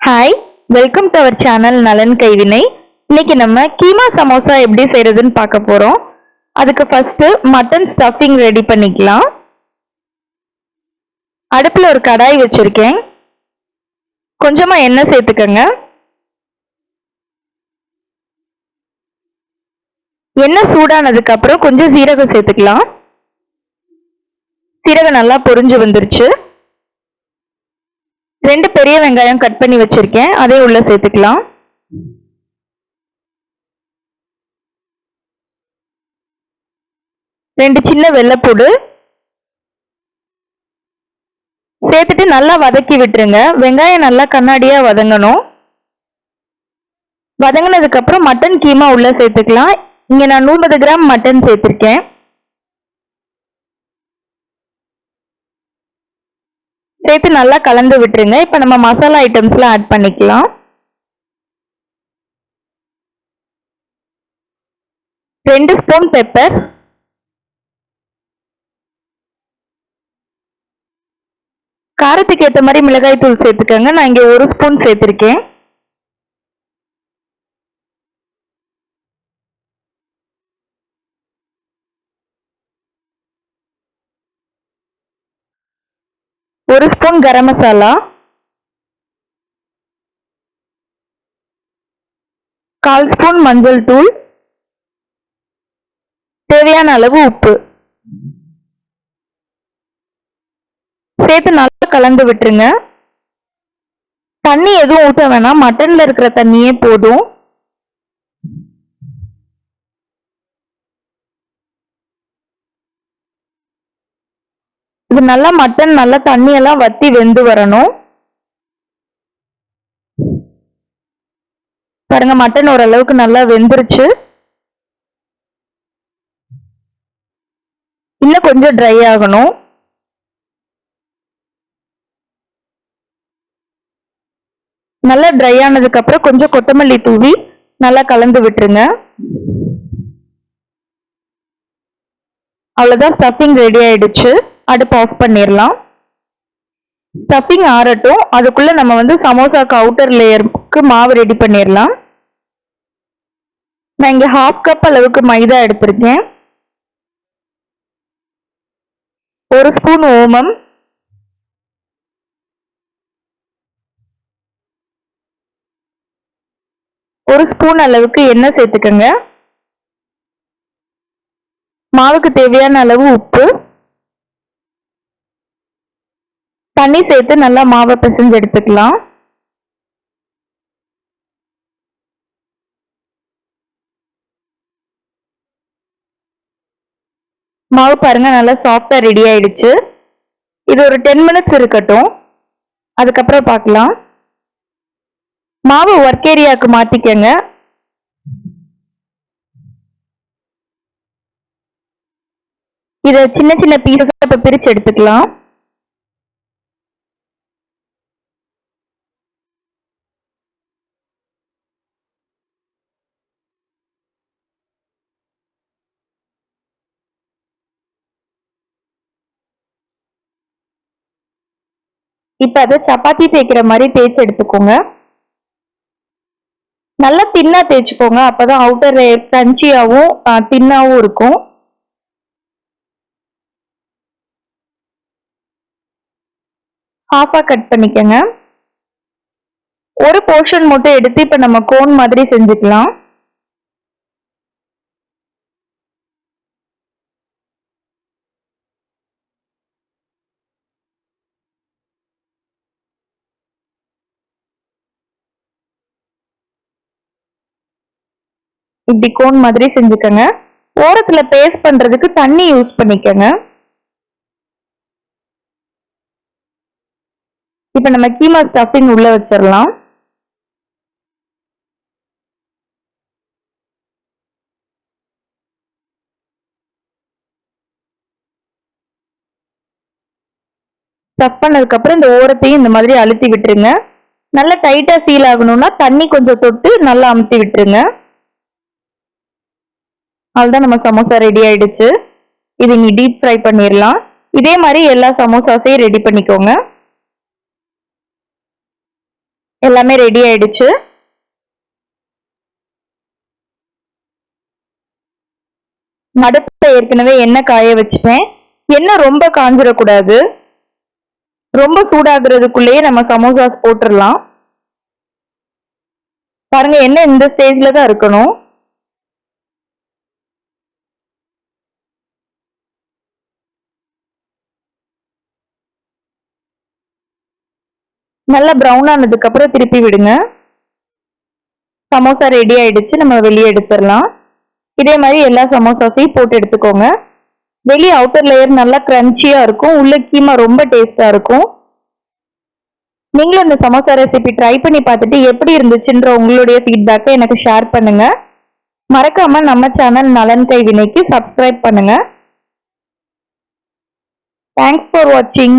Hi, welcome to our channel Nalan Kaivinai. இன்னைக்கு நம்ம கீமா சமோசா எப்படி செய்யறதுன்னு பார்க்க போறோம். அதுக்கு ஃபர்ஸ்ட் மட்டன் ஸ்டஃபிங் ரெடி பண்ணிக்கலாம். அடுப்புல ஒரு கடாய் வச்சிருக்கேன். கொஞ்சமா எண்ணெய் சேர்த்துக்கங்க. எண்ணெய் சூடானதுக்கு அப்புறம் கொஞ்சம் சீரகம் சேர்த்துக்கலாம். சீரகம் நல்லா பொரிஞ்சு வந்துருச்சு. 2 பெரிய வெங்காயம் கட் பண்ணி வச்சிருக்கேன், அதே உள்ள சேர்த்துக்கலாம். ரெண்டு சின்ன வெள்ளைப்பூடு சேர்த்துட்டு நல்லா வதக்கி விட்டுருங்க. வெங்காயம் நல்லா கண்ணாடியா வதங்கணும். வதங்கினதுக்கு அப்புறம் மட்டன் கீமா உள்ள சேர்த்துக்கலாம். இங்க நான் 150 கிராம் மட்டன் சேர்த்திருக்கேன். சேர்த்து நல்லா கலந்து விட்டுருங்க. இப்ப நம்ம மசாலா ஐட்டம்ஸ்லாம் ஆட் பண்ணிக்கலாம். 2 ஸ்பூன் பெப்பர், காரத்துக்கு ஏற்ற மாதிரி மிளகாய் தூள் சேர்த்துக்கோங்க. நான் இங்க 1 ஸ்பூன் சேர்த்திருக்கேன். ஒரு ஸ்பூன் கரம் மசாலா, 1/4 ஸ்பூன் மஞ்சள் தூள், தேவையான அளவு உப்பு சேர்த்து நல்லா கலந்து விட்டுருங்க. தண்ணி எதுவும் ஊற்ற வேணாம், மட்டன்ல இருக்கிற தண்ணியே போதும். இது நல்லா மட்டன் நல்லா தண்ணி எல்லாம் வத்தி வெந்து வரணும். பாருங்க, மட்டன் ஓரளவுக்கு நல்லா வெந்துருச்சு. இன்னும் கொஞ்சம் ட்ரை ஆகணும். நல்லா ட்ரை ஆனதுக்கு அப்புறம் கொஞ்சம் கொத்தமல்லி தூவி நல்லா கலந்து விட்டுருங்க. அவ்வளவுதான், ஸ்டஃபிங் ரெடி ஆயிடுச்சு. அடுப்பு ஆஃப் பண்ணிடலாம். ஸ்டஃபிங் ஆறட்டும். அதுக்குள்ள நம்ம சமோசாக்கு அவுட்டர் லேயருக்கு மாவு ரெடி பண்ணிடலாம். நான் இங்க 1/2 கப் அளவுக்கு மைதா எடுத்திருக்கேன். 1 ஸ்பூன் ஓமம், 1 ஸ்பூன் அளவுக்கு எண்ணெய் சேர்த்துக்கங்க. மாவுக்கு தேவையான அளவு உப்பு, தண்ணி சேர்த்து நல்லா மாவை பிசைஞ்சு எடுத்துக்கலாம். மாவு பாருங்க நல்லா சாஃப்டா ரெடி ஆயிடுச்சு. இது ஒரு 10 மினிட்ஸ் இருக்கட்டும், அதுக்கப்புறம் பார்க்கலாம். மாவு ஒர்க் ஏரியாவுக்கு மாத்திக்கங்க. இதை சின்ன சின்ன பீசஸா இப்ப பிரிச்சு எடுத்துக்கலாம். இப்ப அதை சப்பாத்தி தேய்க்கிற மாதிரி தேய்ச்சி எடுத்துக்கோங்க. நல்லா தின்னா தேய்ச்சிக்கோங்க, அப்பதான் அவுட்டர் லேயர் கிரன்ச்சியாவும் தின்னாவும் இருக்கும். ஹாஃபா கட் பண்ணிக்கங்க. ஒரு போர்ஷன் மட்டும் எடுத்து இப்ப நம்ம கோன் மாதிரி செஞ்சுக்கலாம். இப்படி கோன் மாதிரி செஞ்சுக்கங்க. ஓரத்துல பேஸ்ட் பண்றதுக்கு தண்ணி யூஸ் பண்ணிக்கங்க. இப்ப நம்ம கீமா ஸ்டஃபிங் உள்ள வச்சிடலாம். ஸ்டஃப் பண்ணதுக்கு அப்புறம் இந்த ஓரத்தையும் இந்த மாதிரி அழுத்தி விட்டுருங்க. நல்லா டைட்டா சீல் ஆகணும்னா தண்ணி கொஞ்சம் தொட்டு நல்லா அமுத்தி விட்டுருங்க. அவ்வளவுதான், நம்ம சமோசா ரெடி ஆயிடுச்சு. இது நீ டீப் ஃப்ரை பண்ணிடலாம். இதே மாதிரி எல்லா சமோசாஸையும் ரெடி பண்ணிக்கோங்க. எல்லாமே ரெடி ஆயிடுச்சு. அடுப்புல ஏற்கனவே எண்ணெய் காய வச்சுட்டேன். எண்ணெய் ரொம்ப காஞ்சிடக்கூடாது. ரொம்ப சூடாகிறதுக்குள்ளேயே நம்ம சமோசாஸ் போட்டுடலாம். பாருங்க, எண்ணெய் இந்த ஸ்டேஜ்ல தான் இருக்கணும். நல்லா ப்ரௌன் ஆனதுக்கு அப்புறம் திருப்பி விடுங்க. சமோசா ரெடி ஆயிடுச்சு. நம்ம வெளியே எடுத்துடலாம். இதே மாதிரி எல்லா சமோசாஸையும் போட்டு எடுத்துக்கோங்க. வெளியே அவுட்டர் லேயர் நல்லா கிரன்ச்சியா இருக்கும். உள்ள கீமா ரொம்ப டேஸ்டா இருக்கும். நீங்களும் இந்த சமோசா ரெசிபி ட்ரை பண்ணி பார்த்துட்டு எப்படி இருந்துச்சுன்ற உங்களுடைய ஃபீட்பேக்கை எனக்கு ஷேர் பண்ணுங்க. மறக்காம நம்ம சேனல் நலன் கைவினைக்கு சப்ஸ்கிரைப் பண்ணுங்க. தேங்க்ஸ் ஃபார் வாட்சிங்.